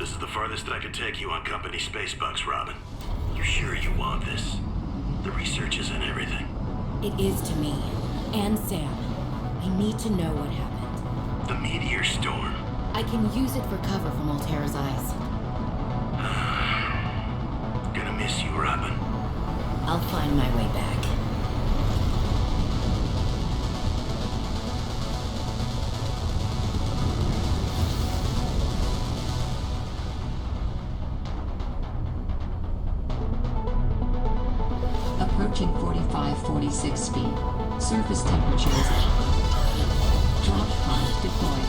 This is the farthest I could take you on company space bucks, Robin. You sure you want this? The research isn't everything. It is to me. And Sam. I need to know what happened. The meteor storm. I can use it for cover from Altera's eyes. Gonna miss you, Robin. I'll find my way back. Approaching 45-46 feet. Surface temperature is 8. Drop pod deployed.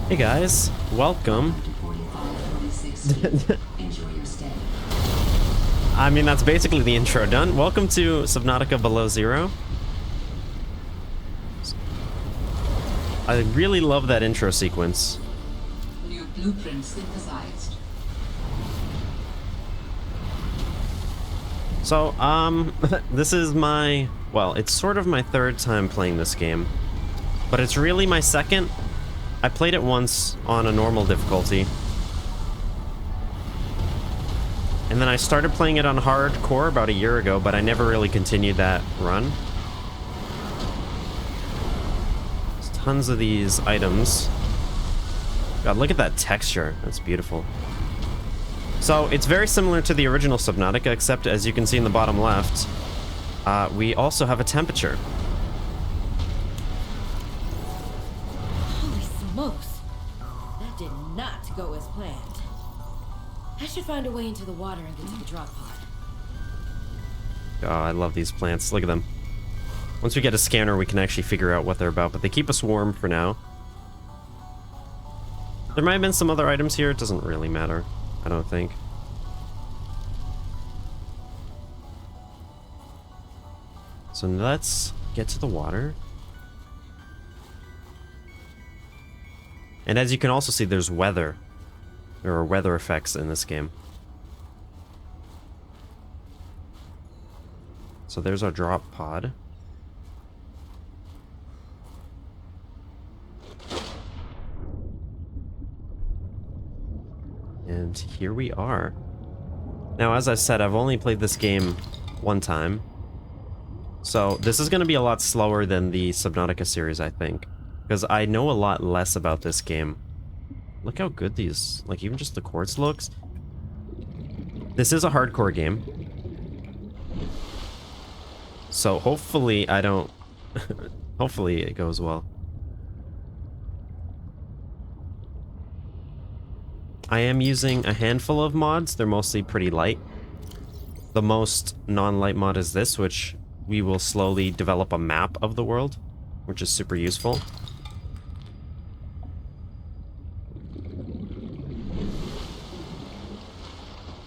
Hey guys, welcome. Enjoy your stay. I mean, that's basically the intro done. Welcome to Subnautica Below Zero. I really love that intro sequence. New blueprint synthesized. So, this is my, well, it's sort of my third time playing this game, but it's really my second. I played it once on a normal difficulty, and then I started playing it on hardcore about a year ago, but I never really continued that run. There's tons of these items. God, look at that texture. That's beautiful. So, it's very similar to the original Subnautica, except as you can see in the bottom left, we also have a temperature. That did not go as planned. I should find a way into the water and get to the drop pod. Oh, I love these plants. Look at them. Once we get a scanner, we can actually figure out what they're about, but they keep us warm for now. There might have been some other items here. It doesn't really matter, I don't think. So let's get to the water. And as you can also see, there's weather. There are weather effects in this game. So there's our drop pod. And here we are. Now, as I said, I've only played this game one time. So this is going to be a lot slower than the Subnautica series, I think. Because I know a lot less about this game. Look how good these, like, even just the quartz looks. This is a hardcore game. So hopefully I don't... hopefully it goes well. I am using a handful of mods. They're mostly pretty light. The most non-light mod is this, which we will slowly develop a map of the world, which is super useful.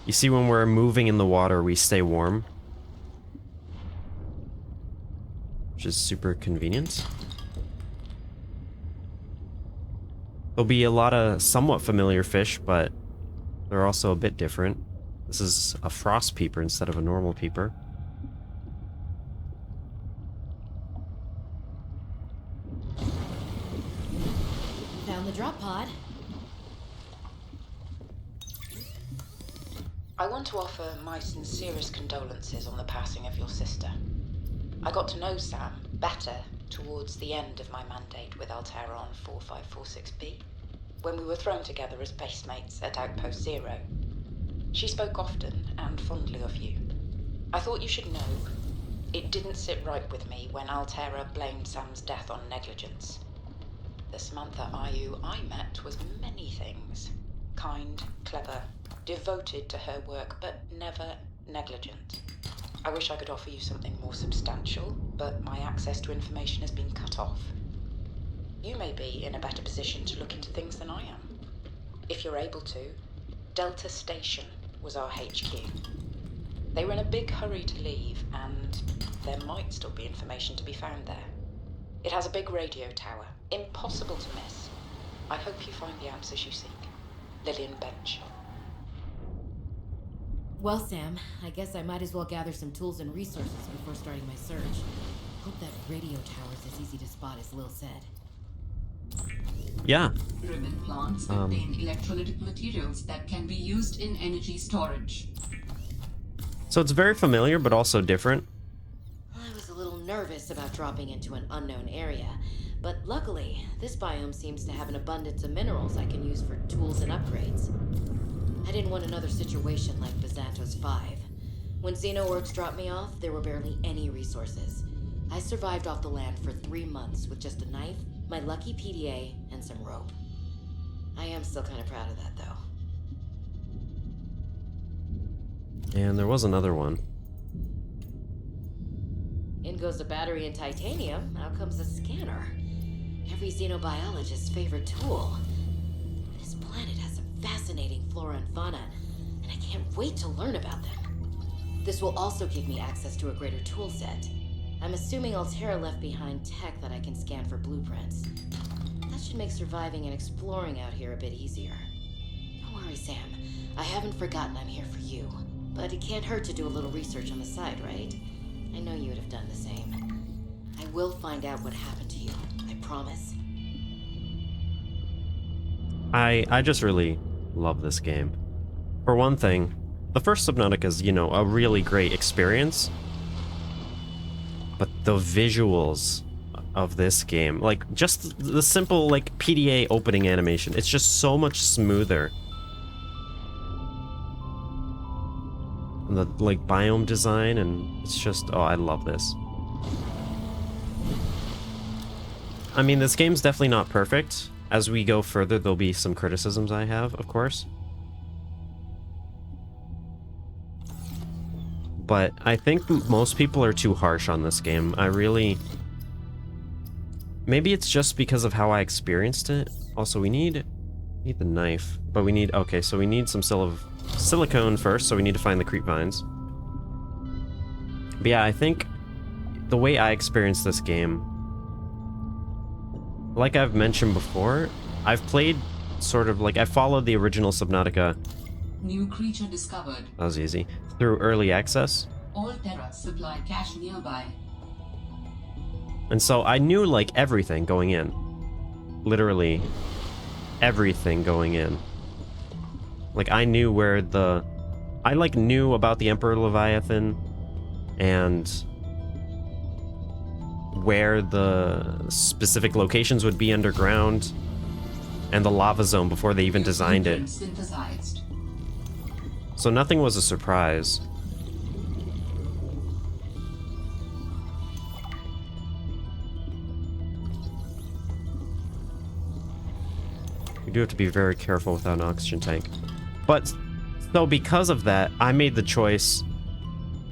You see, when we're moving in the water, we stay warm, which is super convenient. There'll be a lot of somewhat familiar fish, but they're also a bit different. This is a frost peeper instead of a normal peeper. Found the drop pod. I want to offer my sincerest condolences on the passing of your sister. I got to know Sam better towards the end of my mandate with Altera on 4546B, when we were thrown together as basemates at Outpost Zero. She spoke often and fondly of you. I thought you should know, it didn't sit right with me when Altera blamed Sam's death on negligence. The Samantha Ayu I met was many things. Kind, clever, devoted to her work, but never negligent. I wish I could offer you something more substantial, but my access to information has been cut off. You may be in a better position to look into things than I am. If you're able to, Delta Station was our HQ. They were in a big hurry to leave, and there might still be information to be found there. It has a big radio tower, impossible to miss. I hope you find the answers you seek. Lillian Bench. Well, Sam, I guess I might as well gather some tools and resources before starting my search. Hope that radio tower's as easy to spot as Lil said. Yeah. Ribbon plants contain electrolytic materials that can be used in energy storage. So it's very familiar, but also different. I was a little nervous about dropping into an unknown area, but luckily, this biome seems to have an abundance of minerals I can use for tools and upgrades. I didn't want another situation like Bizantos 5. When Xenoworks dropped me off, there were barely any resources. I survived off the land for 3 months with just a knife, my lucky PDA, and some rope. I am still kind of proud of that, though. And there was another one. In goes the battery and titanium, out comes a scanner. Every xenobiologist's favorite tool. This planet has some fascinating flora and fauna, and I can't wait to learn about them. This will also give me access to a greater tool set. I'm assuming Altera left behind tech that I can scan for blueprints. That should make surviving and exploring out here a bit easier. Don't worry, Sam. I haven't forgotten I'm here for you. But it can't hurt to do a little research on the side, right? I know you would have done the same. I will find out what happened to you. I promise. I just really love this game. For one thing, the first Subnautica is, you know, a really great experience. But the visuals of this game, like just the simple like PDA opening animation, it's just so much smoother. And the like biome design, and it's just, oh, I love this. I mean, this game's definitely not perfect. As we go further, there'll be some criticisms I have, of course. But I think most people are too harsh on this game. I really... Maybe it's just because of how I experienced it. Also, we need the knife, but we need... Okay, so we need some silicone first, so we need to find the creep vines. But yeah, I think the way I experienced this game, like I've mentioned before, I've played sort of like... I followed the original Subnautica. New creature discovered. That was easy. Through early access. All Terra supply cache nearby. And so I knew like everything going in. Literally everything going in. Like I knew where the... I like knew about the Emperor Leviathan and where the specific locations would be underground and the lava zone before they even designed it. Synthesized. So nothing was a surprise. You do have to be very careful without an oxygen tank. But, so because of that, I made the choice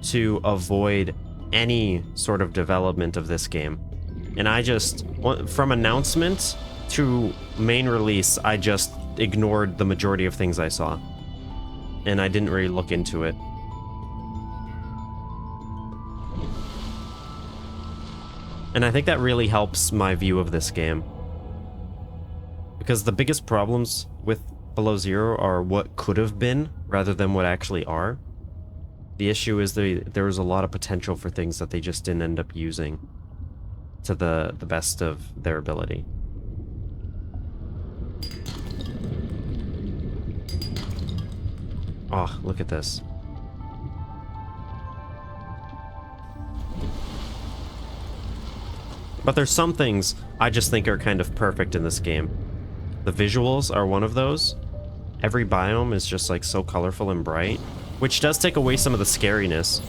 to avoid any sort of development of this game. And I just, from announcement to main release, I just ignored the majority of things I saw. And I didn't really look into it. And I think that really helps my view of this game. Because the biggest problems with Below Zero are what could have been, rather than what actually are. The issue is there was a lot of potential for things that they just didn't end up using to the best of their ability. Oh, look at this. But there's some things I just think are kind of perfect in this game. The visuals are one of those. Every biome is just like so colorful and bright, which does take away some of the scariness.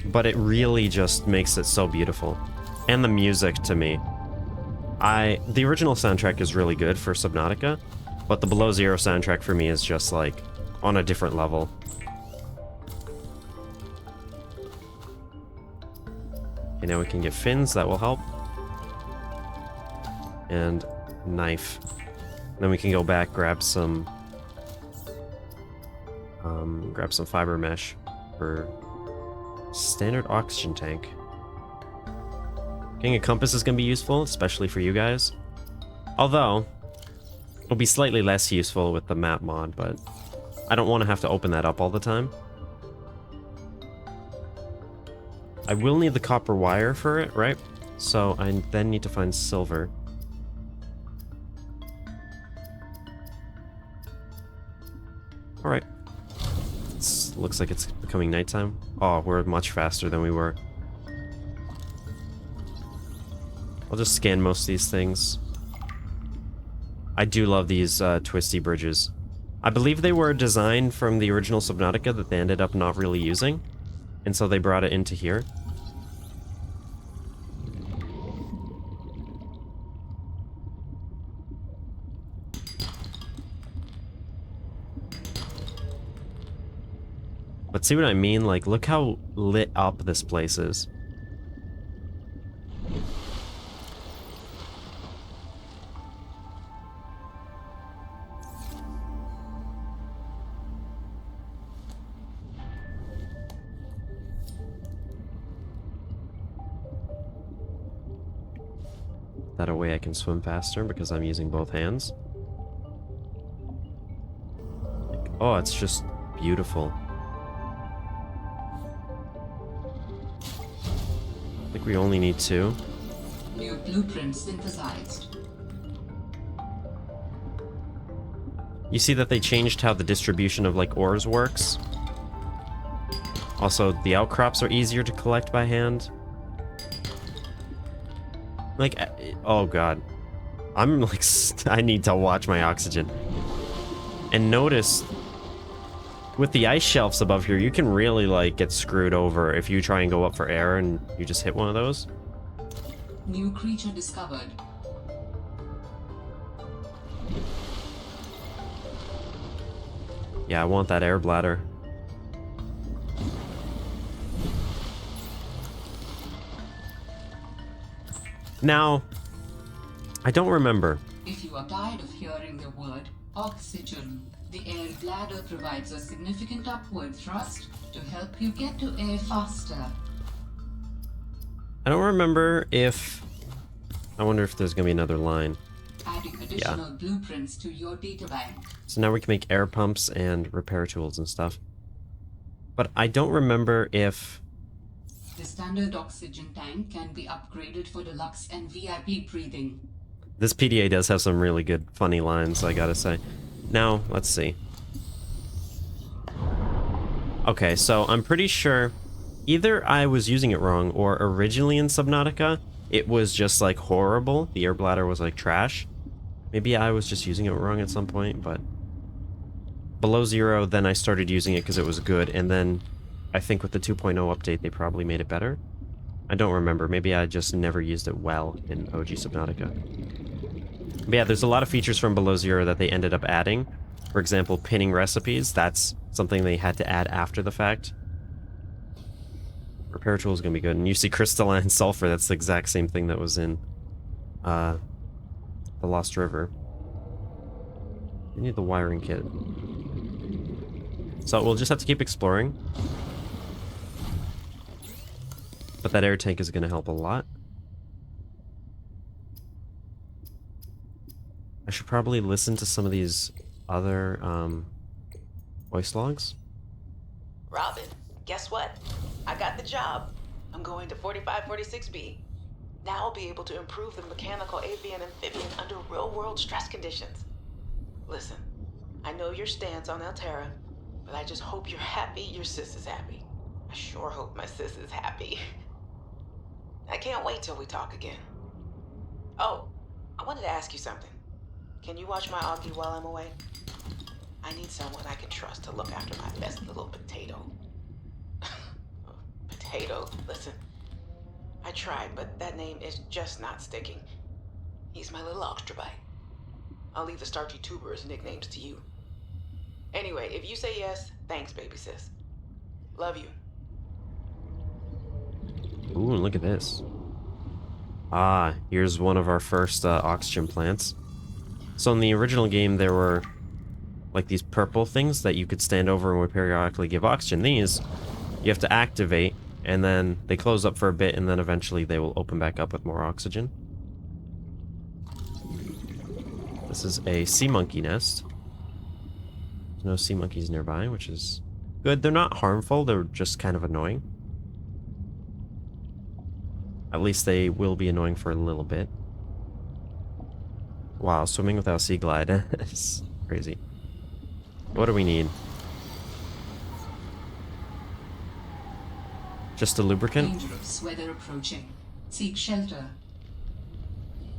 But it really just makes it so beautiful. And the music, to me. The original soundtrack is really good for Subnautica, but the Below Zero soundtrack for me is just like on a different level. Okay, now we can get fins, that will help. And knife. Then we can go back, grab some fiber mesh for standard oxygen tank. Getting a compass is going to be useful, especially for you guys. Although, it'll be slightly less useful with the map mod, but I don't want to have to open that up all the time. I will need the copper wire for it, right? So I then need to find silver. Alright. Looks like it's becoming nighttime. Oh, we're much faster than we were. I'll just scan most of these things. I do love these twisty bridges. I believe they were designed from the original Subnautica that they ended up not really using. And so they brought it into here. But see what I mean? Like, look how lit up this place is. That way I can swim faster because I'm using both hands. Like, oh, it's just beautiful. I think we only need 2. New blueprint synthesized. You see that they changed how the distribution of like ores works. Also, the outcrops are easier to collect by hand. Like, oh god. I'm like, I need to watch my oxygen. And notice, with the ice shelves above here, you can really like get screwed over if you try and go up for air and you just hit one of those. New creature discovered. Yeah, I want that air bladder. Now, I don't remember. If you are tired of hearing the word oxygen, the air bladder provides a significant upward thrust to help you get to air faster. I don't remember if... I wonder if there's gonna be another line. Adding additional blueprints to your databank. So now we can make air pumps and repair tools and stuff. But I don't remember if... The standard oxygen tank can be upgraded for deluxe and VIP breathing. This PDA does have some really good, funny lines, I gotta say. Now, let's see. Okay, so I'm pretty sure either I was using it wrong, or originally in Subnautica, it was just like horrible. The air bladder was like trash. Maybe I was just using it wrong at some point, but... Below Zero, then I started using it because it was good, and then I think with the 2.0 update, they probably made it better. I don't remember. Maybe I just never used it well in OG Subnautica. But yeah, there's a lot of features from Below Zero that they ended up adding. For example, pinning recipes. That's something they had to add after the fact. Repair tool is going to be good. And you see crystalline sulfur. That's the exact same thing that was in the Lost River. We need the wiring kit. So we'll just have to keep exploring. But that air tank is going to help a lot. I should probably listen to some of these other voice logs. Robin, guess what? I got the job. I'm going to 4546B. Now I'll be able to improve the mechanical avian amphibian under real-world stress conditions. Listen, I know your stance on Altera, but I just hope you're happy your sis is happy. I sure hope my sis is happy. I can't wait till we talk again. Oh, I wanted to ask you something. Can you watch my Augie while I'm away? I need someone I can trust to look after my best little potato. Potato, listen. I tried, but that name is just not sticking. He's my little extra bite. I'll leave the starchy tubers nicknames to you. Anyway, if you say yes, thanks, baby sis. Love you. Ooh, look at this. Ah, here's one of our first oxygen plants. So in the original game, there were like these purple things that you could stand over and would periodically give oxygen. These, you have to activate, and then they close up for a bit, and then eventually they will open back up with more oxygen. This is a sea monkey nest. There's no sea monkeys nearby, which is good. They're not harmful, they're just kind of annoying. At least they will be annoying for a little bit. Wow, swimming without sea glide is crazy. What do we need? Just a lubricant? Dangerous weather approaching. Seek shelter.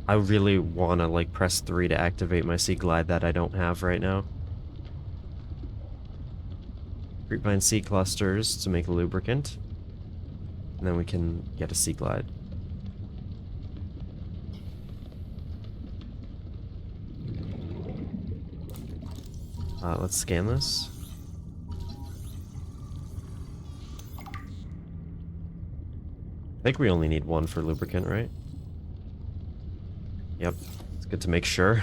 I really want to like press 3 to activate my sea glide that I don't have right now. Grapevine sea clusters to make lubricant. And then we can get a sea glide. Let's scan this. I think we only need 1 for lubricant, right? Yep, it's good to make sure.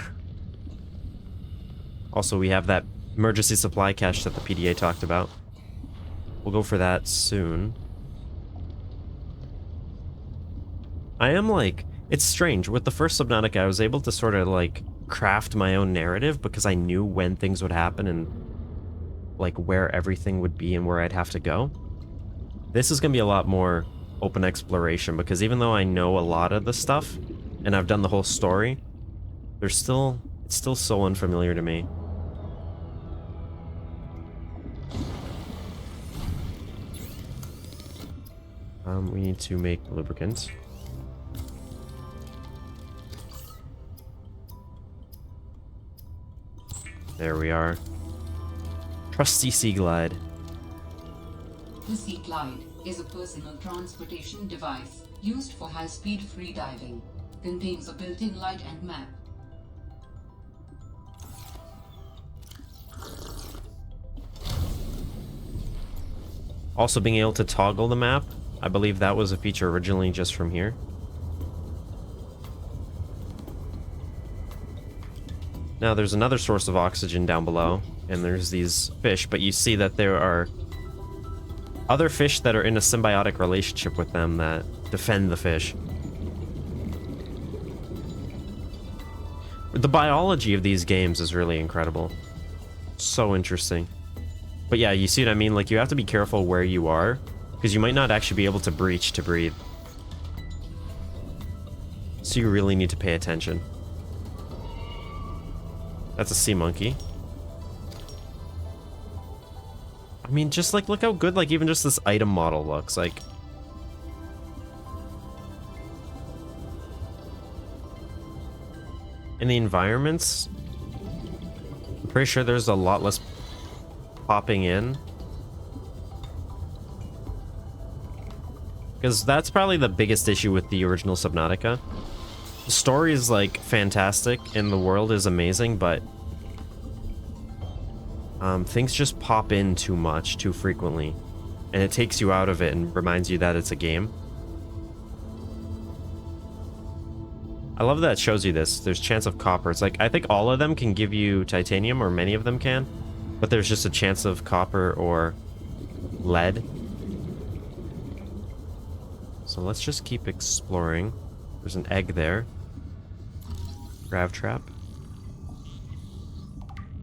Also, we have that emergency supply cache that the PDA talked about. We'll go for that soon. I am like, it's strange. With the first Subnautica, I was able to sort of like craft my own narrative because I knew when things would happen and like where everything would be and where I'd have to go. This is gonna be a lot more open exploration because even though I know a lot of the stuff and I've done the whole story, it's still so unfamiliar to me. We need to make lubricant. There we are. Trusty Sea Glide. The Sea Glide is a personal transportation device used for high-speed freediving. Contains a built-in light and map. Also being able to toggle the map. I believe that was a feature originally just from here. Now there's another source of oxygen down below, and there's these fish, but you see that there are other fish that are in a symbiotic relationship with them that defend the fish. The biology of these games is really incredible. So interesting. But yeah, you see what I mean? Like, you have to be careful where you are, because you might not actually be able to breach to breathe. So you really need to pay attention. That's a sea monkey. I mean, just like, look how good, like, even just this item model looks. Like, in the environments, I'm pretty sure there's a lot less popping in. Because that's probably the biggest issue with the original Subnautica. The story is, like, fantastic, and the world is amazing, but things just pop in too much, too frequently. And it takes you out of it and reminds you that it's a game. I love that it shows you this. There's chance of copper. It's like, I think all of them can give you titanium, or many of them can. But there's just a chance of copper or lead. So let's just keep exploring. There's an egg there. Grav trap.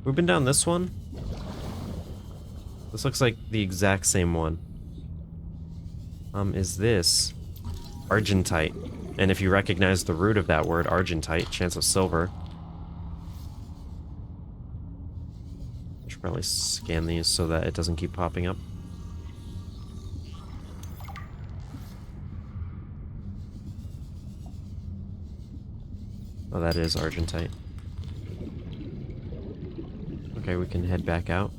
We've been down this one. This looks like the exact same one. Is this argentite? And if you recognize the root of that word, argentite, chance of silver. I should probably scan these so that it doesn't keep popping up. Oh, that is argentite. Okay, we can head back out.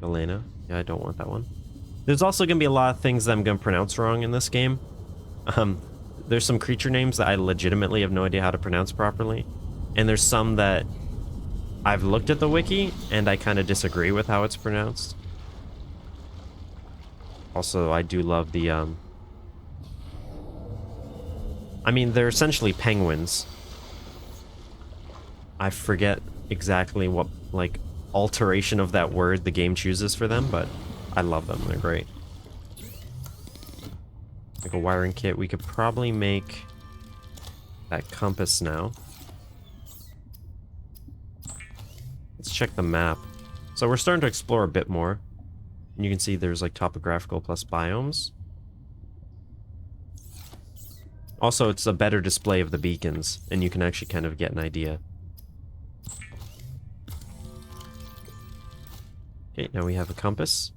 Elena. Yeah, I don't want that one. There's also going to be a lot of things that I'm going to pronounce wrong in this game. There's some creature names that I legitimately have no idea how to pronounce properly. And there's some that I've looked at the wiki, and I kind of disagree with how it's pronounced. Also, I do love the, I mean, they're essentially penguins. I forget exactly what, like, alteration of that word the game chooses for them, but I love them. They're great. Like a wiring kit. We could probably make that compass now. Let's check the map. So we're starting to explore a bit more. And you can see there's like topographical plus biomes. Also, it's a better display of the beacons, and you can actually kind of get an idea. Okay, now we have a compass.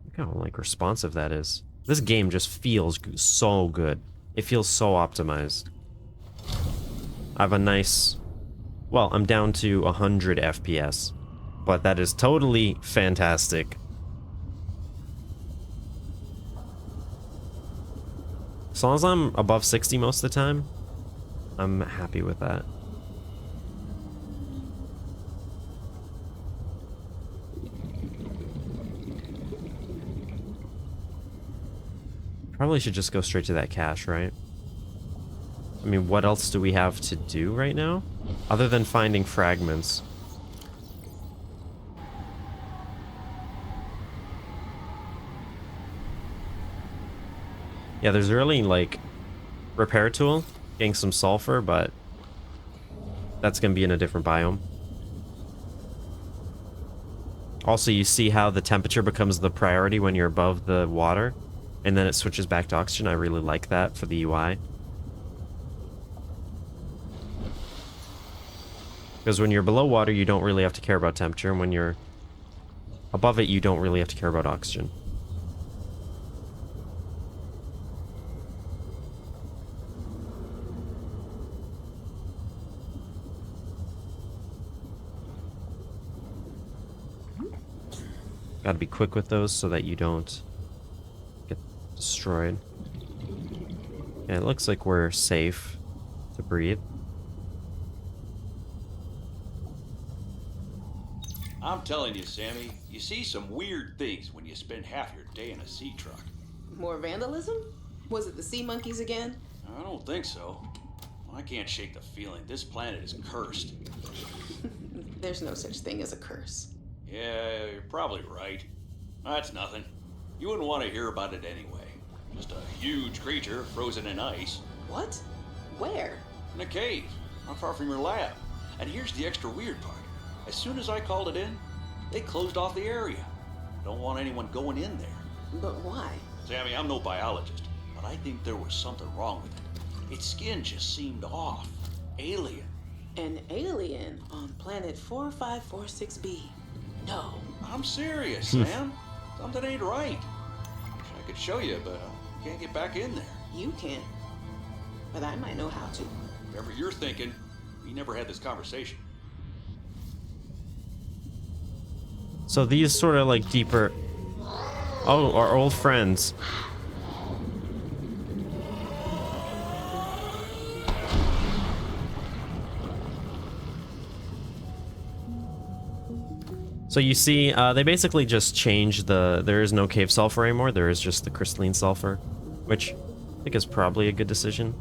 Look how, like, responsive that is. This game just feels so good. It feels so optimized. I have a nice... Well, I'm down to 100 FPS, but that is totally fantastic. As long as I'm above 60 most of the time, I'm happy with that. Probably should just go straight to that cache, right? I mean, what else do we have to do right now? Other than finding fragments. Yeah, there's really, like, repair tool, getting some sulfur, but that's gonna be in a different biome. Also, you see how the temperature becomes the priority when you're above the water, and then it switches back to oxygen. I really like that for the UI. Because when you're below water, you don't really have to care about temperature, and when you're above it, you don't really have to care about oxygen. Gotta be quick with those so that you don't get destroyed. Yeah, it looks like we're safe to breathe. I'm telling you, Sammy, you see some weird things when you spend half your day in a sea truck. More vandalism? Was it the sea monkeys again? I don't think so. I can't shake the feeling this planet is cursed. There's no such thing as a curse. Yeah, you're probably right. That's nothing. You wouldn't want to hear about it anyway. Just a huge creature frozen in ice. What? Where? In a cave, not far from your lab. And here's the extra weird part. As soon as I called it in, they closed off the area. Don't want anyone going in there. But why? Sammy, I'm no biologist, but I think there was something wrong with it. Its skin just seemed off. Alien. An alien on planet 4546b. No. I'm serious, Sam. Something ain't right. Wish I could show you, but I can't get back in there. You can't. But I might know how to. Whatever you're thinking, we never had this conversation. So these sort of like deeper... Oh, our old friends. So you see, they basically just changed the... There is no cave sulfur anymore, there is just the crystalline sulfur. Which I think is probably a good decision.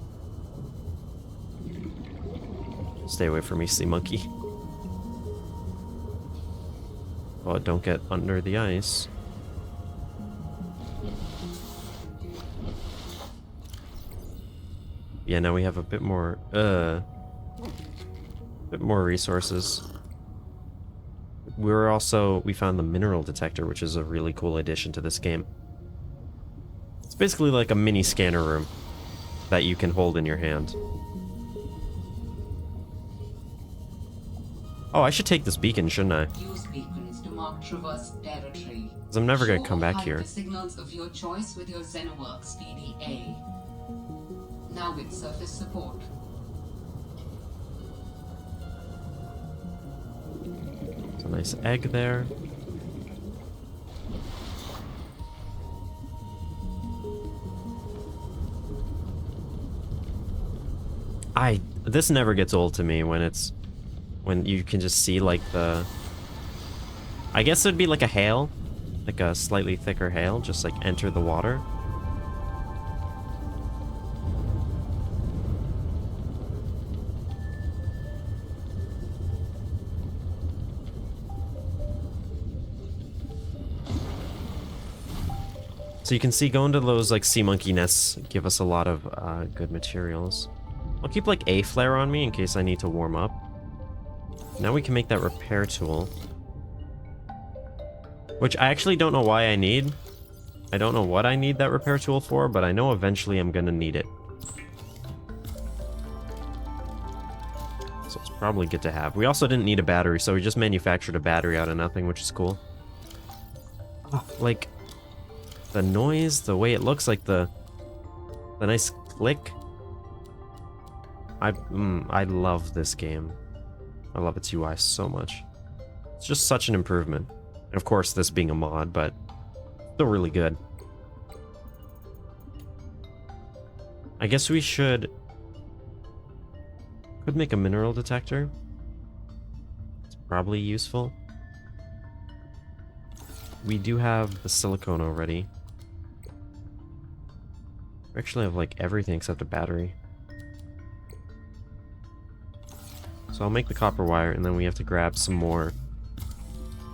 Stay away from me, sea monkey. Oh, don't get under the ice. Yeah, now we have a bit more, resources. We found the mineral detector, which is a really cool addition to this game. It's basically like a mini scanner room that you can hold in your hand. Oh, I should take this beacon, shouldn't I? Use beacons to mark traverse territory. Because I'm never going to Show come or back hide here. the signals of your choice with your Xenoworks PDA. Now with surface support. There's a nice egg there. This never gets old to me when you can just see like the... I guess it'd be like a hail like a slightly thicker hail just like enter the water. So you can see going to those like sea monkey nests give us a lot of good materials. I'll keep like a flare on me in case I need to warm up. Now we can make that repair tool. Which I actually don't know why I need. I don't know what I need that repair tool for, but I know eventually I'm gonna need it. So it's probably good to have. We also didn't need a battery, so we just manufactured a battery out of nothing, which is cool. Oh, like, the noise, the way it looks, like the nice click. I love this game. I love its UI so much. It's just such an improvement. And of course, this being a mod, but still really good. I guess we could make a mineral detector. It's probably useful. We do have the silicone already. We actually have like everything except a battery. So I'll make the copper wire, and then we have to grab some more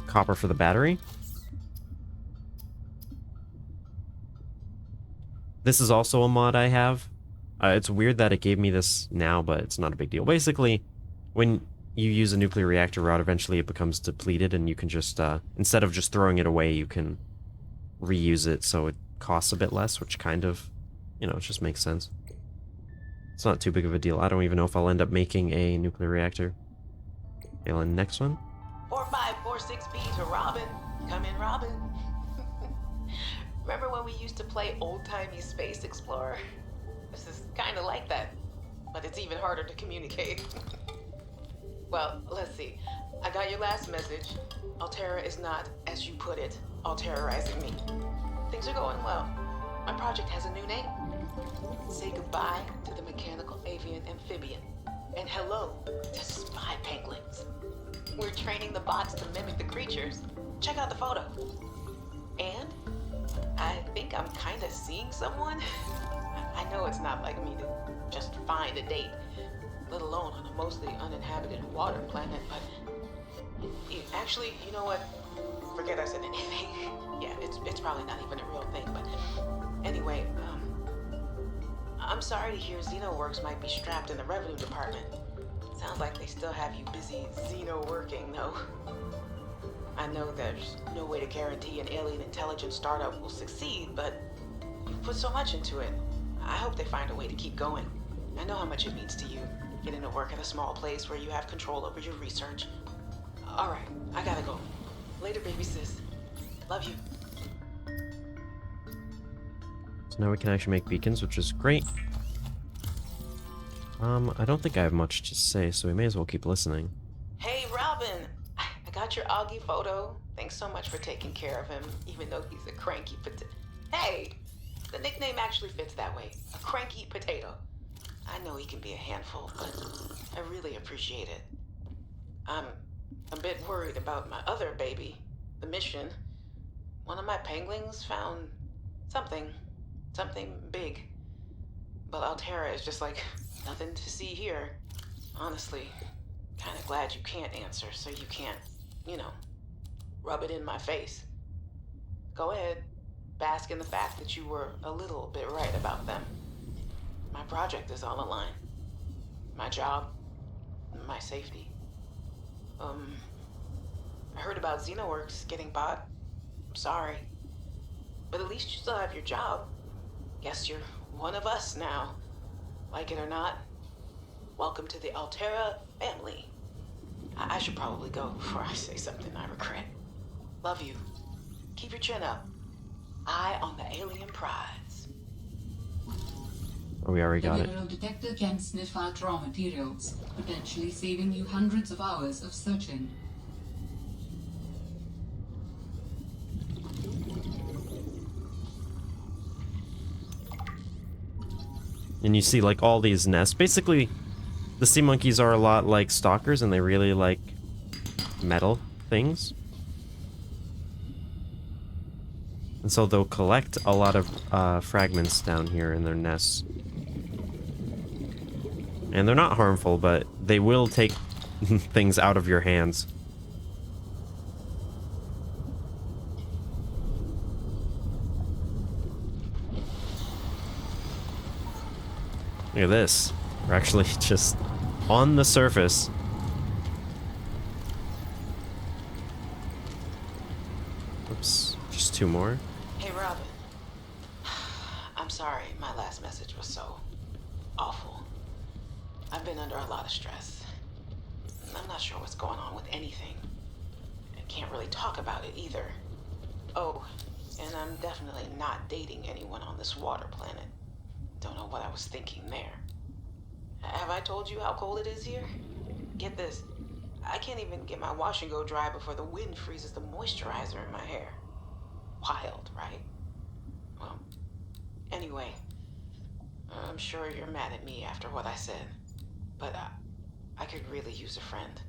copper for the battery. This is also a mod I have. It's weird that it gave me this now, but it's not a big deal. Basically, when you use a nuclear reactor rod, eventually it becomes depleted, and you can just, instead of just throwing it away, you can reuse it so it costs a bit less, which kind of, you know, it just makes sense. It's not too big of a deal. I don't even know if I'll end up making a nuclear reactor. Okay, next one. 4546B to Robin. Come in, Robin. Remember when we used to play old-timey Space Explorer? This is kind of like that, but it's even harder to communicate. Well, let's see. I got your last message. Alterra is not, as you put it, all-terrorizing me. Things are going well. My project has a new name. Say goodbye to the mechanical avian amphibian, and hello to spy penguins. We're training the bots to mimic the creatures. Check out the photo. And I think I'm kind of seeing someone. I know it's not like me to just find a date, let alone on a mostly uninhabited water planet, but actually, you know what? Forget I said anything. Yeah, it's probably not even a real thing, but anyway, I'm sorry to hear XenoWorks might be strapped in the revenue department. Sounds like they still have you busy Xeno working, though. I know there's no way to guarantee an alien intelligence startup will succeed, but you've put so much into it. I hope they find a way to keep going. I know how much it means to you, getting to work at a small place where you have control over your research. All right, I gotta go. Later, baby sis. Love you. So now we can actually make beacons, which is great. I don't think I have much to say, so we may as well keep listening. Hey, Robin. I got your Augie photo. Thanks so much for taking care of him, even though he's a cranky potato. Hey, the nickname actually fits that way. A cranky potato. I know he can be a handful, but I really appreciate it. I'm a bit worried about my other baby, the mission. One of my penguins found something big. But Alterra is just like nothing to see here. Honestly, kind of glad you can't answer, so you can't, you know, rub it in my face. Go ahead, bask in the fact that you were a little bit right about them. My project is on the line. My job, my safety. I heard about XenoWorks getting bought. I'm sorry. But at least you still have your job. Guess you're one of us now. Like it or not, welcome to the Alterra family. I should probably go before I say something I regret. Love you. Keep your chin up. Eye on the alien prize. Oh, we already got The it. mineral detector can sniff out raw materials, potentially saving you hundreds of hours of searching. And you see like all these nests. Basically, the sea monkeys are a lot like stalkers, and they really like metal things. And so they'll collect a lot of fragments down here in their nests. And they're not harmful, but they will take things out of your hands. Look at this. We're actually just on the surface. Oops, just 2 more. Hey, Robin. I'm sorry my last message was so awful. I've been under a lot of stress. I'm not sure what's going on with anything. I can't really talk about it either. Oh, and I'm definitely not dating anyone on this water planet. Don't know what I was thinking there. Have I told you how cold it is here? Get this. I can't even get my wash and go dry before the wind freezes the moisturizer in my hair. Wild, right? Well, anyway, I'm sure you're mad at me after what I said, but I could really use a friend.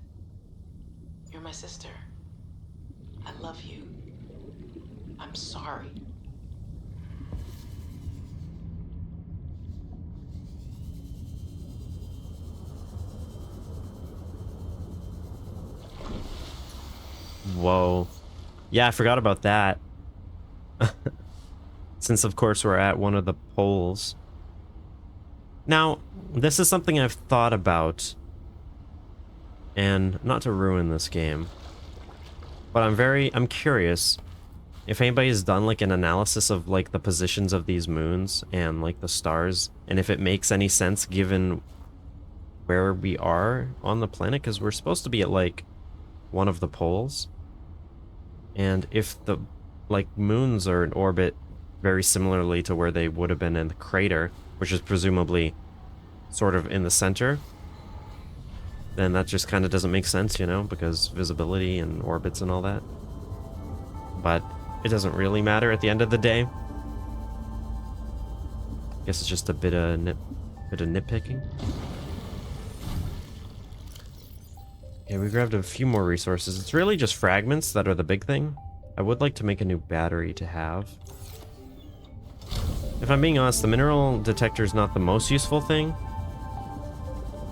You're my sister. I love you. I'm sorry. Whoa. Yeah, I forgot about that. Since, of course, we're at one of the poles. Now, this is something I've thought about. And not to ruin this game. But I'm curious if anybody's done, like, an analysis of, like, the positions of these moons and, like, the stars. And if it makes any sense given where we are on the planet. Because we're supposed to be at, like, one of the poles. And if the, like, moons are in orbit very similarly to where they would have been in the crater, which is presumably sort of in the center, then that just kind of doesn't make sense, you know, because visibility and orbits and all that. But it doesn't really matter at the end of the day. Guess it's just a bit of nitpicking. Okay, we grabbed a few more resources. It's really just fragments that are the big thing. I would like to make a new battery to have. If I'm being honest, the mineral detector is not the most useful thing,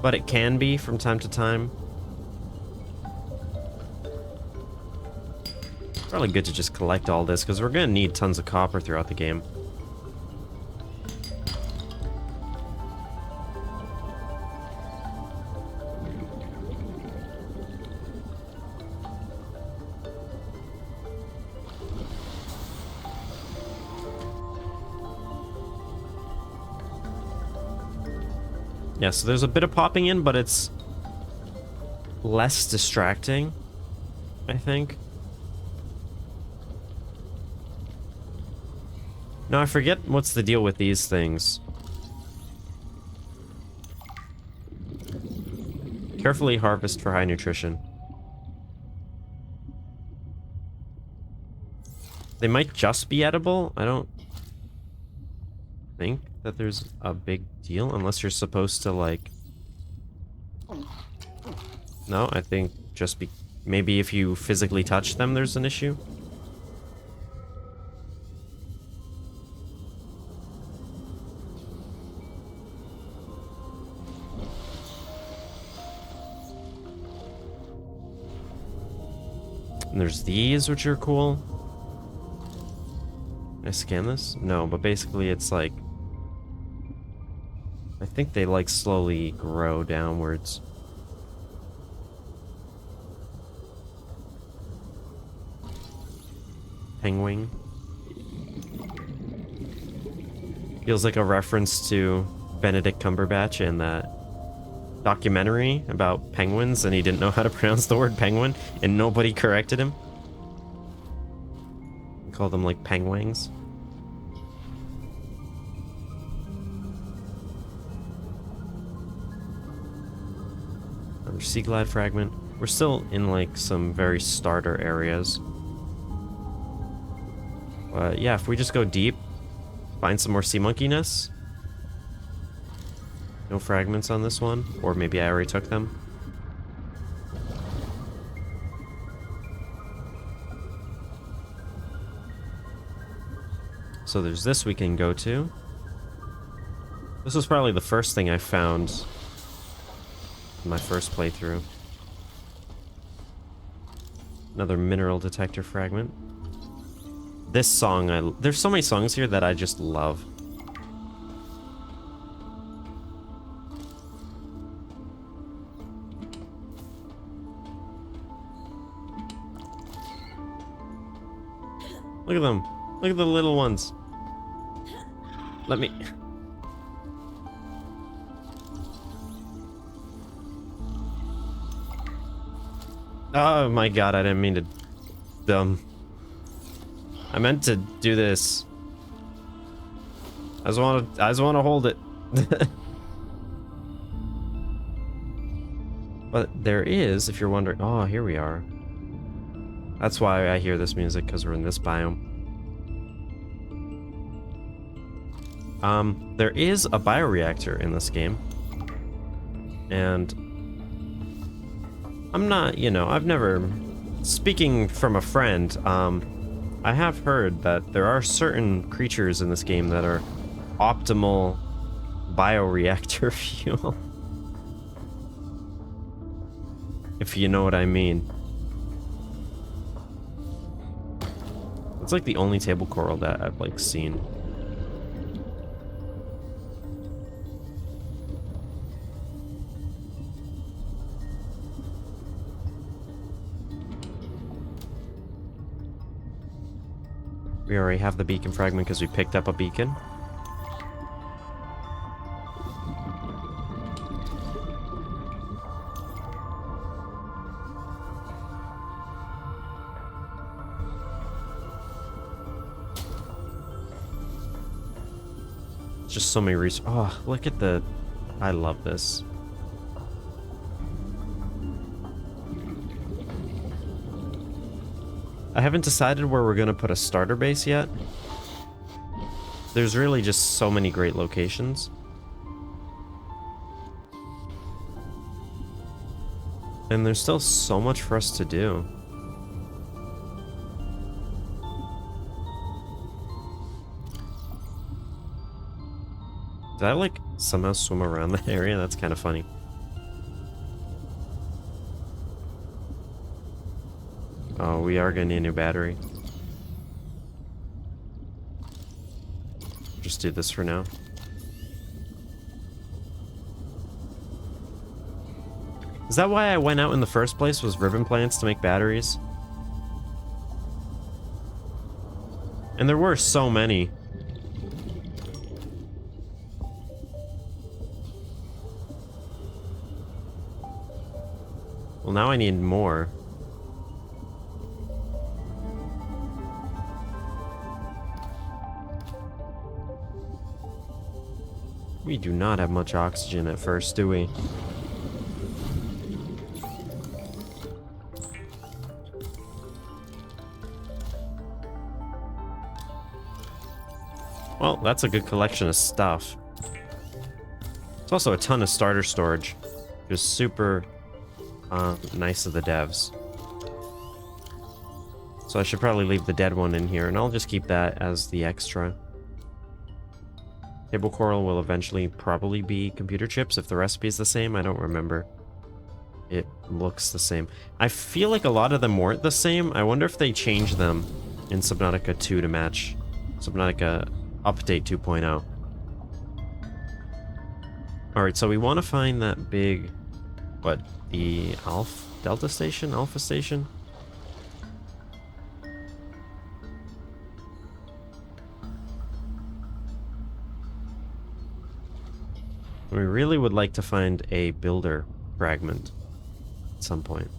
but it can be from time to time. Probably good to just collect all this, because we're going to need tons of copper throughout the game. Yeah, so there's a bit of popping in, but it's less distracting, I think. No, I forget what's the deal with these things. Carefully harvest for high nutrition. They might just be edible. I don't think that there's a big deal unless you're supposed to, like... No, I think just maybe if you physically touch them, there's an issue. And there's these, which are cool. Can I scan this? No, but basically it's like... I think they, like, slowly grow downwards. Penguin. Feels like a reference to Benedict Cumberbatch in that documentary about penguins, and he didn't know how to pronounce the word penguin, and nobody corrected him. We call them, like, penguins. Another sea glide fragment. We're still in, like, some very starter areas. But yeah, if we just go deep, find some more sea monkey nests. No fragments on this one, or maybe I already took them. So there's this we can go to. This was probably the first thing I found in my first playthrough. Another mineral detector fragment. This song, there's so many songs here that I just love. Look at them. Look at the little ones. Let me... Oh my god, I didn't mean to... I meant to do this. I just want to hold it. But there is, if you're wondering... Oh, here we are. That's why I hear this music, because we're in this biome. There is a bioreactor in this game. And... I'm not, you know, I've never... Speaking from a friend, I have heard that there are certain creatures in this game that are optimal bioreactor fuel. If you know what I mean. It's like the only table coral that I've like seen. We already have the beacon fragment because we picked up a beacon. Just so many resources. Oh, look at the... I love this. I haven't decided where we're going to put a starter base yet. There's really just so many great locations. And there's still so much for us to do. Did I, like, somehow swim around that area? That's kind of funny. Oh, we are gonna need a new battery. Just do this for now. Is that why I went out in the first place, was ribbon plants to make batteries? And there were so many. Well, now I need more. We do not have much oxygen at first, do we? Well, that's a good collection of stuff. It's also a ton of starter storage. Just super nice of the devs. So I should probably leave the dead one in here, and I'll just keep that as the extra. Table coral will eventually probably be computer chips if the recipe is the same. I don't remember. It looks the same. I feel like a lot of them weren't the same. I wonder if they changed them in Subnautica 2 to match Subnautica Update 2.0. Alright, so we want to find that big... What? The Delta Station? Alpha Station? We really would like to find a builder fragment at some point.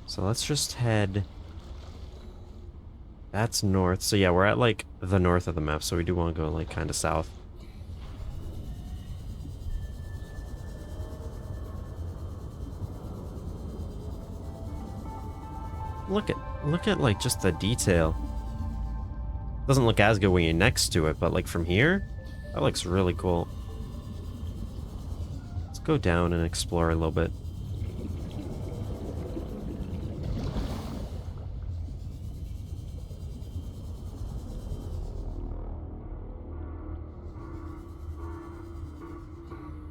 So let's just head... That's north. So yeah, we're at like the north of the map, so we do want to go like kind of south. Look at like just the detail. Doesn't look as good when you're next to it, but like from here, that looks really cool. Let's go down and explore a little bit.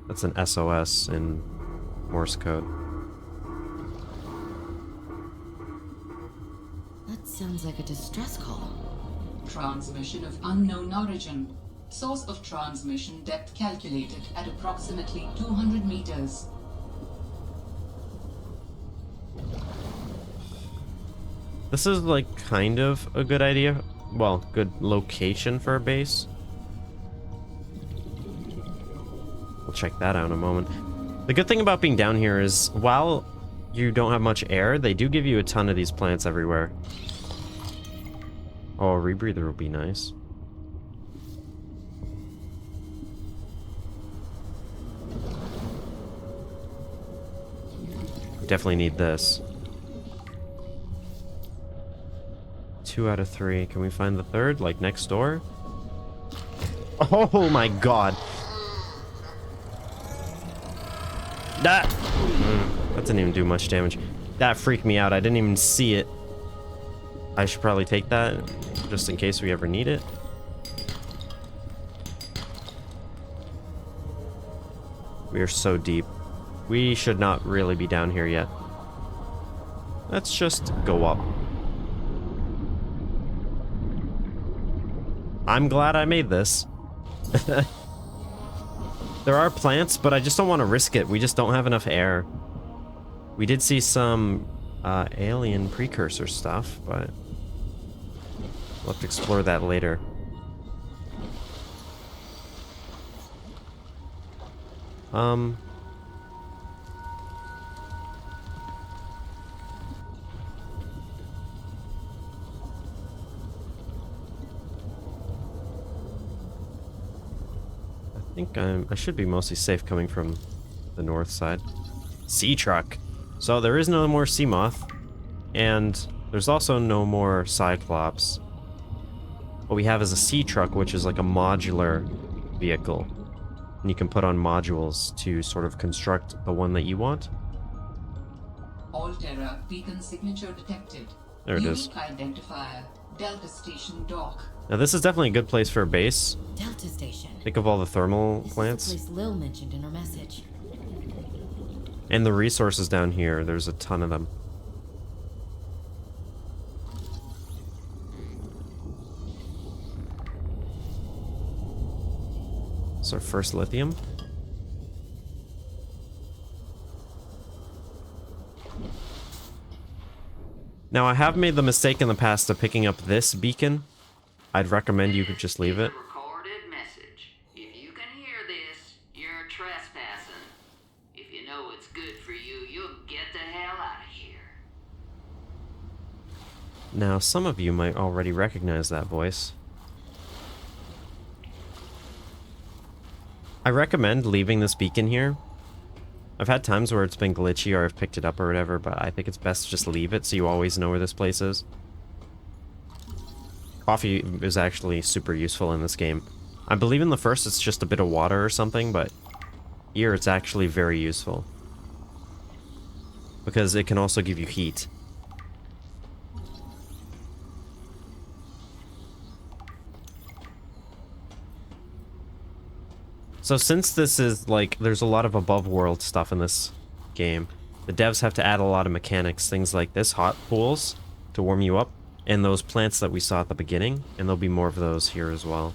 That's an SOS in Morse code. That sounds like a distress call. Transmission of unknown origin. Source of transmission depth calculated at approximately 200 meters. This is like kind of a good idea. Well, good location for a base. We'll check that out in a moment. The good thing about being down here is while you don't have much air, they do give you a ton of these plants everywhere. Oh, a rebreather would be nice. Definitely need this. 2 out of 3. Can we find the third, like next door? Oh my god. That didn't even do much damage. That freaked me out. I didn't even see it. I should probably take that just in case we ever need it. We are so deep. We should not really be down here yet. Let's just go up. I'm glad I made this. There are plants, but I just don't want to risk it. We just don't have enough air. We did see some alien precursor stuff, but we'll have to explore that later. I think I should be mostly safe coming from the north side. Sea truck. So there is no more sea moth, and there's also no more cyclops. What we have is a sea truck, which is like a modular vehicle, and you can put on modules to sort of construct the one that you want. Altera beacon signature detected. There it is. Unique identifier. Delta Station dock. Now this is definitely a good place for a base. Delta Station. Think of all the thermal This plants. is the place Lil mentioned in her message. And the resources down here, there's a ton of them. It's our first lithium. Now I have made the mistake in the past of picking up this beacon. I'd recommend you could just leave it. Recorded message. If you can hear this, you're trespassing. If you know it's good for you, you'll get the hell out of here. Now some of you might already recognize that voice. I recommend leaving this beacon here. I've had times where it's been glitchy or I've picked it up or whatever, but I think it's best to just leave it so you always know where this place is. Coffee is actually super useful in this game. I believe in the first it's just a bit of water or something, but here it's actually very useful. Because it can also give you heat. So since this is like, there's a lot of above world stuff in this game, the devs have to add a lot of mechanics, things like this, hot pools to warm you up, and those plants that we saw at the beginning, and there'll be more of those here as well.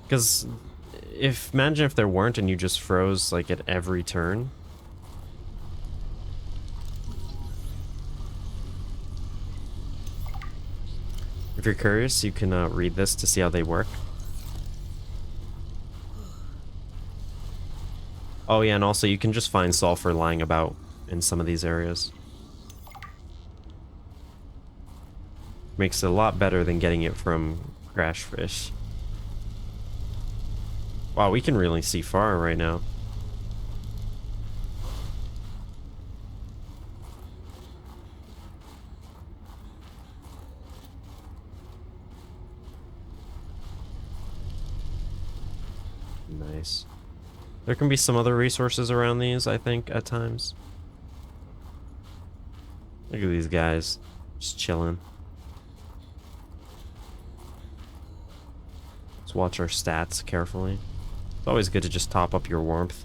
Because imagine if there weren't and you just froze like at every turn. If you're curious, you can read this to see how they work. Oh yeah, and also you can just find sulfur lying about in some of these areas. Makes it a lot better than getting it from crash fish. Wow, we can really see far right now. Nice. There can be some other resources around these, I think, at times. Look at these guys. Just chilling. Let's watch our stats carefully. It's always good to just top up your warmth.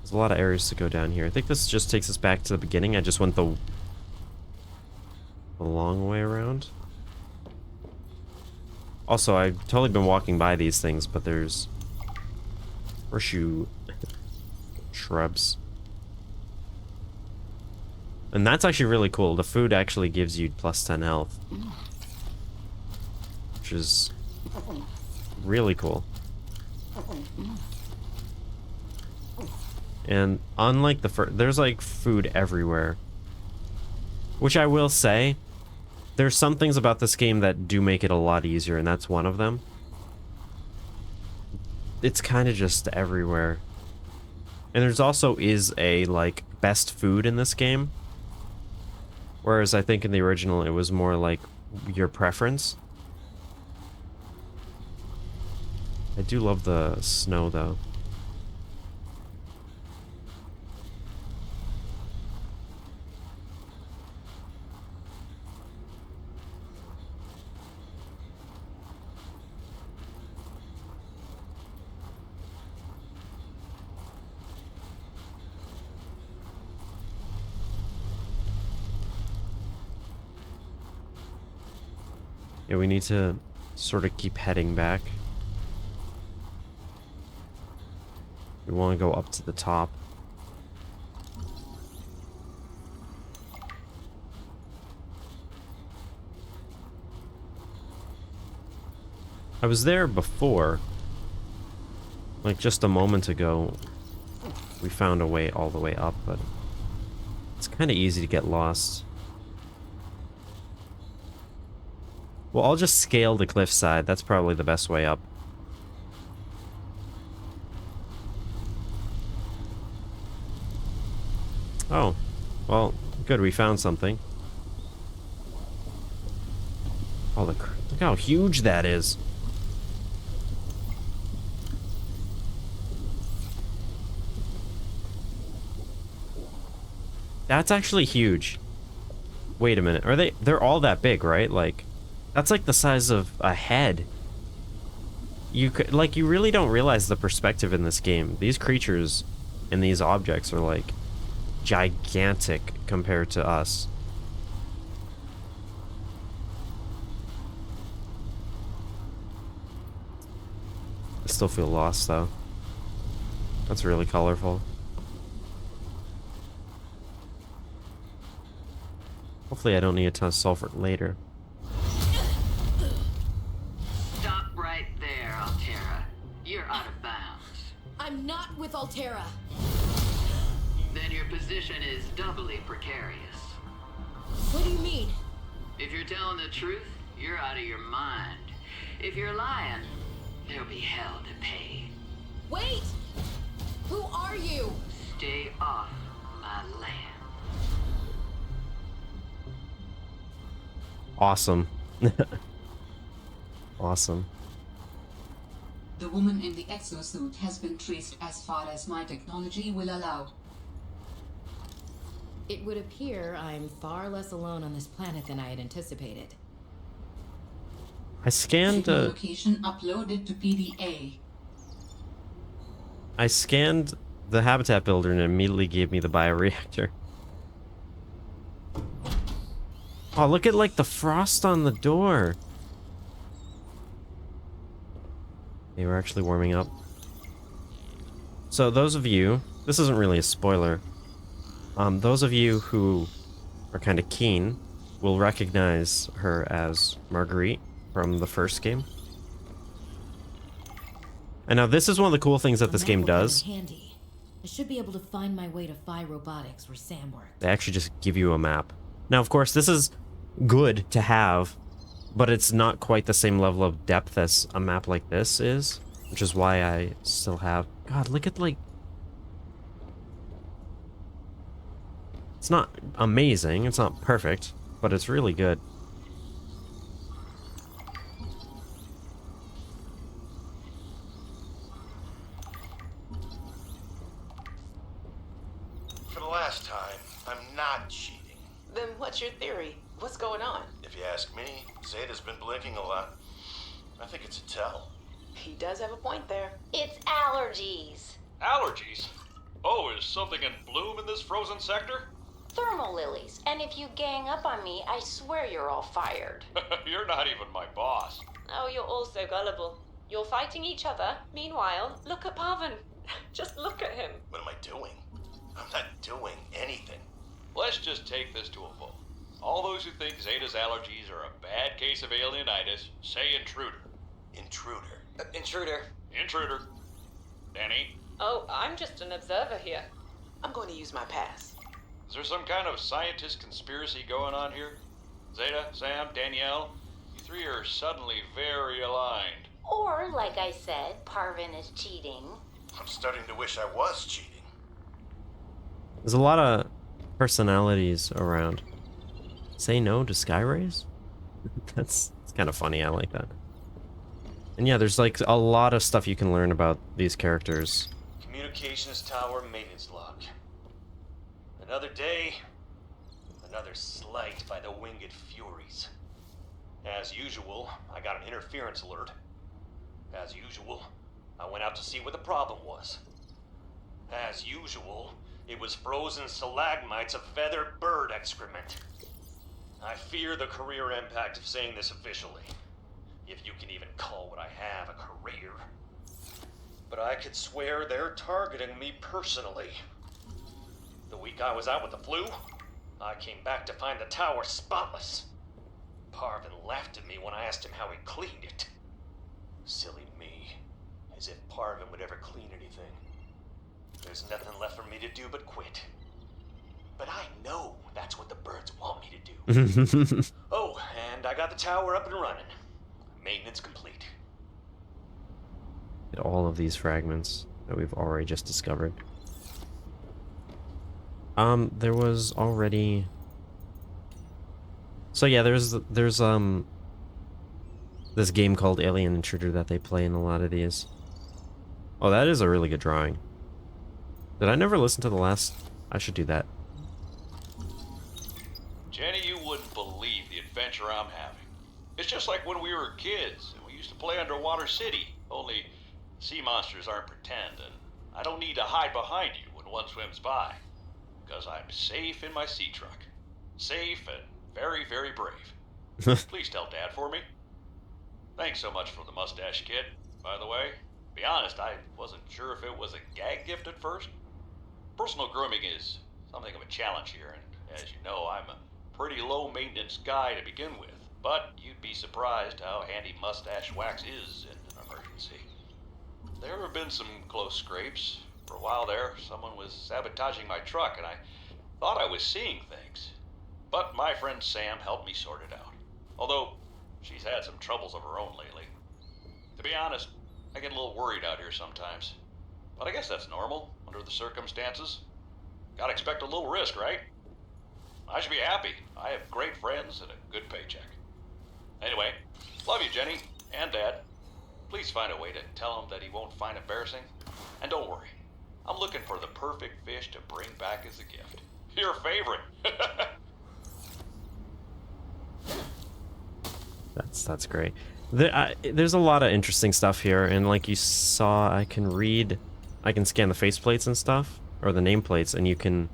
There's a lot of areas to go down here. I think this just takes us back to the beginning. I just went the long way around. Also, I've totally been walking by these things, but there's horseshoe shrubs. And that's actually really cool. The food actually gives you plus 10 health. Which is really cool. And unlike the first, there's like food everywhere. Which I will say, there's some things about this game that do make it a lot easier, and that's one of them. It's kind of just everywhere. And there's also is a, like, best food in this game. Whereas I think in the original it was more like your preference. I do love the snow though. Yeah, we need to sort of keep heading back. We want to go up to the top. I was there before. Like just a moment ago. We found a way all the way up, but it's kind of easy to get lost. Well, I'll just scale the cliffside. That's probably the best way up. Oh, well, good. We found something. Oh, look how huge that is. That's actually huge. Wait a minute. Are they? They're all that big, right? Like, that's like the size of a head. You could, like, you really don't realize the perspective in this game. These creatures and these objects are like gigantic compared to us. I still feel lost though. That's really colorful. Hopefully I don't need a ton of sulfur later. Stop right there, Altera. You're out of bounds. I'm not with Altera. Then your position is doubly precarious. What do you mean? If you're telling the truth, you're out of your mind. If you're lying, there'll be hell to pay. Wait! Who are you? Stay off my land. Awesome. Awesome. The woman in the exosuit has been traced as far as my technology will allow. It would appear I'm far less alone on this planet than I had anticipated. I scanned Signal location uploaded to PDA. I scanned the habitat builder and it immediately gave me the bioreactor. Oh, look at like the frost on the door. They were actually warming up. So those of you, this isn't really a spoiler. Those of you who are kind of keen will recognize her as Marguerite from the first game. And now this is one of the cool things that this game does. Handy. I should be able to find my way to Phi Robotics where Sam worked. They actually just give you a map. Now, of course, this is good to have, but it's not quite the same level of depth as a map like this is, which is why I still have... God, look at, like... It's not amazing, it's not perfect, but it's really good. For the last time, I'm not cheating. Then What's your theory? What's going on? If you ask me, Zeta's been blinking a lot. I think it's a tell. He does have a point there. It's allergies. Allergies? Oh, is something in bloom in this frozen sector? Thermal lilies. And if you gang up on me, I swear you're all fired. You're not even my boss. Oh, you're all so gullible. You're fighting each other. Meanwhile, look at Pavan. Just look at him. What am I doing? I'm not doing anything. Let's just take this to a vote. All those who think Zeta's allergies are a bad case of alienitis, say intruder. Intruder. Intruder. Intruder. Danny, Oh, I'm just an observer here. I'm going to use my pass. is there some kind of scientist conspiracy going on here? Zeta, Sam, Danielle, you three are suddenly very aligned. Or, like I said, Parvin is cheating. I'm starting to wish I was cheating. There's a lot of personalities around. Say no to sky rays? That's kind of funny. I like that. And yeah, there's like a lot of stuff you can learn about these characters. Communications tower maintenance log. Another day, another slight by the winged furies. As usual, I got an interference alert. As usual, I went out to see what the problem was. As usual, it was frozen stalagmites of feathered bird excrement. I fear the career impact of saying this officially, if you can even call what I have a career. But I could swear they're targeting me personally. The week I was out with the flu, I came back to find the tower spotless. Parvin laughed at me when I asked him how he cleaned it. Silly me. As if Parvin would ever clean anything. There's nothing left for me to do but quit. But I know that's what the birds want me to do. Oh, and I got the tower up and running. Maintenance complete. All of these fragments that we've already just discovered. There was already... So yeah, there's this game called Alien Intruder that they play in a lot of these. Oh, that is a really good drawing. Did I never listen to the last? I should do that. Jenny, you wouldn't believe the adventure I'm having. It's just like when we were kids and we used to play Underwater City, only sea monsters aren't pretend, and I don't need to hide behind you when one swims by, because I'm safe in my sea truck. Safe and very, very brave. Please tell Dad for me. Thanks so much for the mustache kit, by the way. To be honest, I wasn't sure if it was a gag gift at first. Personal grooming is something of a challenge here, and as you know, I'm a pretty low-maintenance guy to begin with. But you'd be surprised how handy mustache wax is in an emergency. There have been some close scrapes. For a while there, someone was sabotaging my truck, and I thought I was seeing things. But my friend Sam helped me sort it out. Although, she's had some troubles of her own lately. To be honest, I get a little worried out here sometimes. But I guess that's normal, under the circumstances. Gotta expect a little risk, right? I should be happy. I have great friends and a good paycheck. Anyway, love you, Jenny, and Dad. Please find a way to tell him that he won't find embarrassing. And don't worry, I'm looking for the perfect fish to bring back as a gift. Your favorite. That's great. There's a lot of interesting stuff here, and like you saw, I can scan the faceplates and stuff, or the nameplates, and you can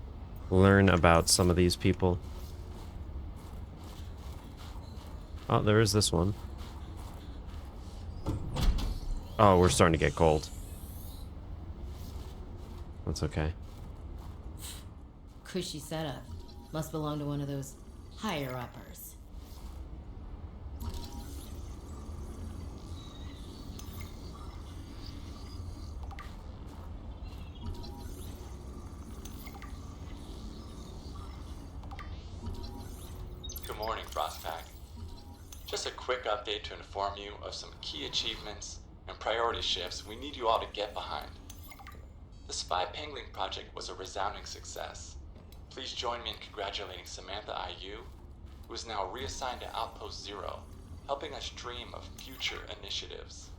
learn about some of these people. Oh, there is this one. Oh, we're starting to get cold. That's okay. Cushy setup. Must belong to one of those higher-uppers. Good morning, Frostpack. Just a quick update to inform you of some key achievements and priority shifts we need you all to get behind. The Spy Pangling project was a resounding success. Please join me in congratulating Samantha IU, who is now reassigned to Outpost Zero, helping us dream of future initiatives.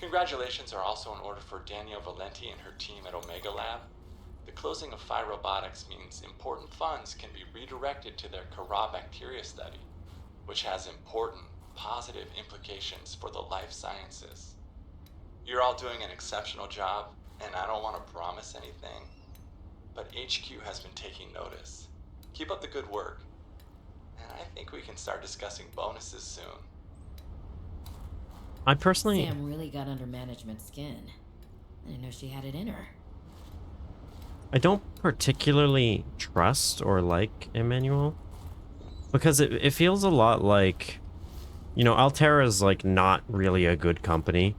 Congratulations are also in order for Danielle Valenti and her team at Omega Lab. The closing of Phi Robotics means important funds can be redirected to their Kara bacteria study, which has important, positive implications for the life sciences. You're all doing an exceptional job, and I don't want to promise anything, but HQ has been taking notice. Keep up the good work, and I think we can start discussing bonuses soon. I personally... Sam really got under management's skin. I didn't know she had it in her. I don't particularly trust or like Emmanuel. Because it feels a lot like... You know, Altera's like not really a good company.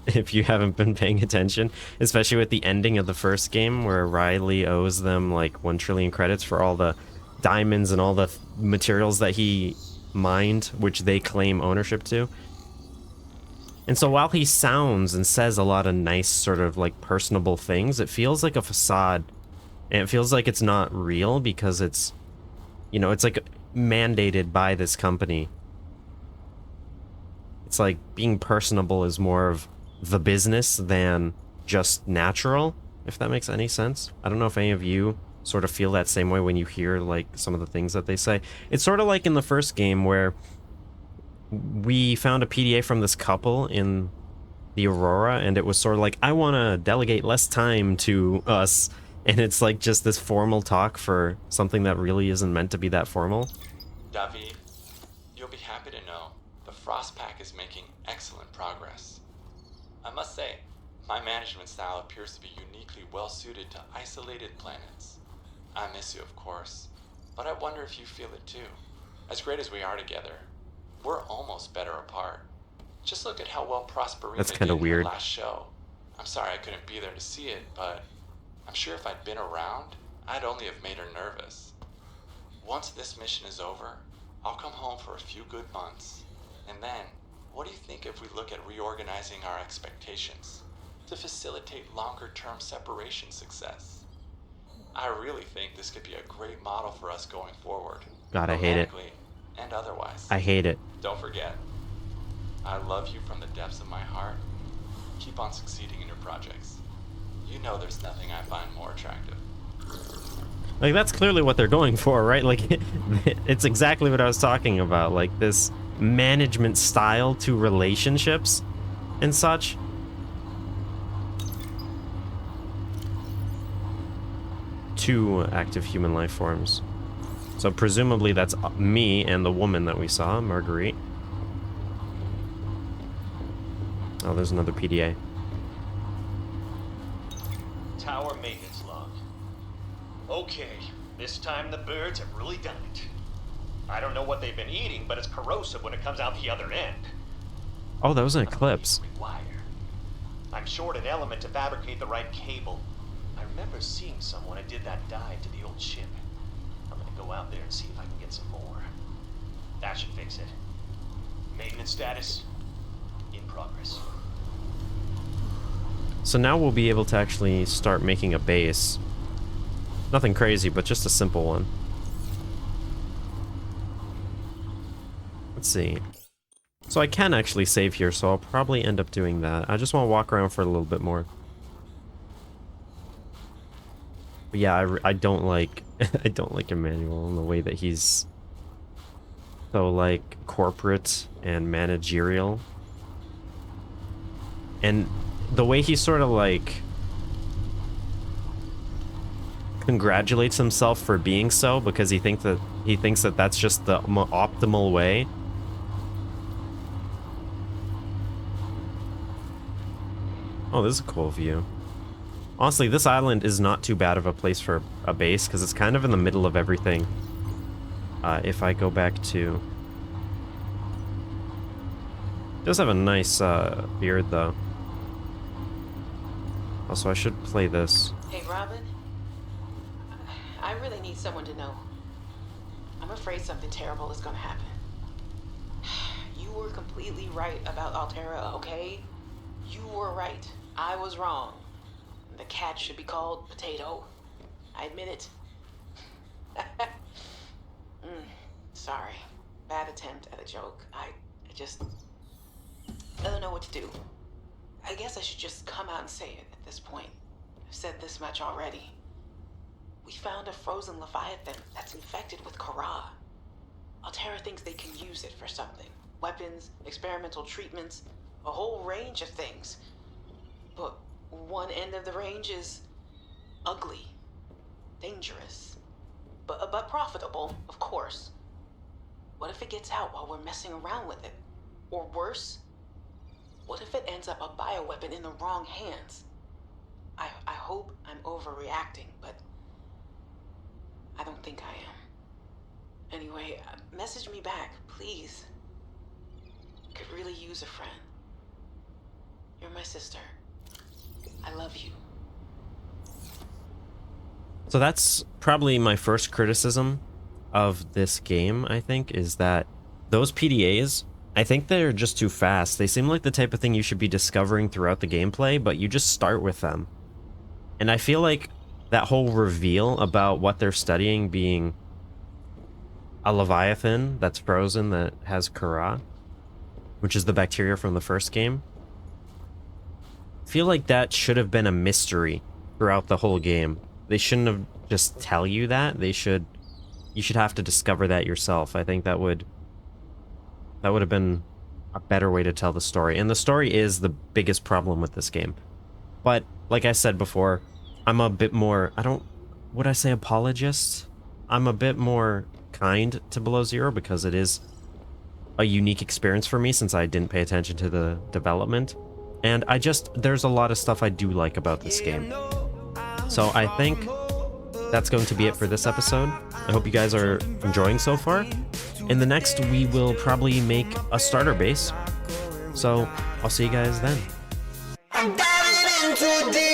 If you haven't been paying attention. Especially with the ending of the first game where Riley owes them like 1 trillion credits for all the diamonds and all the materials that he mined, which they claim ownership to. And so while he sounds and says a lot of nice sort of like personable things, it feels like a facade. And it feels like it's not real because it's, you know, it's like mandated by this company. It's like being personable is more of the business than just natural, if that makes any sense. I don't know if any of you sort of feel that same way when you hear like some of the things that they say. It's sort of like in the first game where we found a PDA from this couple in the Aurora, and it was sort of like, I want to delegate less time to us, and it's like just this formal talk for something that really isn't meant to be that formal. David, you'll be happy to know the Frost Pack is making excellent progress. I must say, my management style appears to be uniquely well suited to isolated planets. I miss you, of course, but I wonder if you feel it too. As great as we are together, we're almost better apart. Just look at how well Prosperina That's did kind of in her weird. last show. I'm sorry I couldn't be there to see it, but I'm sure if I'd been around, I'd only have made her nervous. Once this mission is over, I'll come home for a few good months. And then, what do you think if we look at reorganizing our expectations to facilitate longer-term separation success? I really think this could be a great model for us going forward. God, I hate it. Romantically and otherwise. I hate it. Don't forget, I love you from the depths of my heart. Keep on succeeding in your projects. You know there's nothing I find more attractive. Like, that's clearly what they're going for, right? Like, it's exactly what I was talking about. Like, this management style to relationships and such. Two active human life forms. So presumably that's me and the woman that we saw, Marguerite. Oh, there's another PDA. Tower maintenance log. Okay, this time the birds have really done it. I don't know what they've been eating, but it's corrosive when it comes out the other end. Oh, that was an eclipse. Rewire. I'm short an element to fabricate the right cable. I remember seeing someone who did that dive to the old ship. I'm gonna go out there and see if I can get some more. That should fix it. Maintenance status in progress. So now we'll be able to actually start making a base. Nothing crazy, but just a simple one. Let's see. So I can actually save here, so I'll probably end up doing that. I just want to walk around for a little bit more. But yeah, I don't like I don't like Emmanuel in the way that he's so like corporate and managerial. And the way he sort of like congratulates himself for being so because he thinks that that's just the optimal way. Oh, this is a cool view. Honestly, this island is not too bad of a place for a base because it's kind of in the middle of everything. If I go back to... It does have a nice beard, though. Also, I should play this. Hey, Robin. I really need someone to know. I'm afraid something terrible is gonna happen. You were completely right about Altera, okay? You were right. I was wrong. The cat should be called Potato. I admit it. Sorry. Bad attempt at a joke. I don't know what to do. I guess I should just come out and say it at this point. I've said this much already. We found a frozen leviathan that's infected with Kara. Altera thinks they can use it for something. Weapons, experimental treatments, a whole range of things. But one end of the range is ugly, dangerous, but profitable, of course. What if it gets out while we're messing around with it? Or worse, what if it ends up a bioweapon in the wrong hands? I hope I'm overreacting, but I don't think I am. Anyway, message me back, please. Could really use a friend. You're my sister. I love you. So that's probably my first criticism of this game, I think, is that those PDAs, I think they're just too fast. They seem like the type of thing you should be discovering throughout the gameplay, but you just start with them. And I feel like that whole reveal about what they're studying being a leviathan that's frozen that has Kara, which is the bacteria from the first game, I feel like that should have been a mystery throughout the whole game. They shouldn't have just tell you that. You should have to discover that yourself. I think that would have been a better way to tell the story. And the story is the biggest problem with this game. But like I said before, I'm a bit more, would I say apologist? I'm a bit more kind to Below Zero because it is a unique experience for me since I didn't pay attention to the development. And there's a lot of stuff I do like about this game. So I think that's going to be it for this episode. I hope you guys are enjoying so far. In the next, we will probably make a starter base. So I'll see you guys then. I'm diving into deep.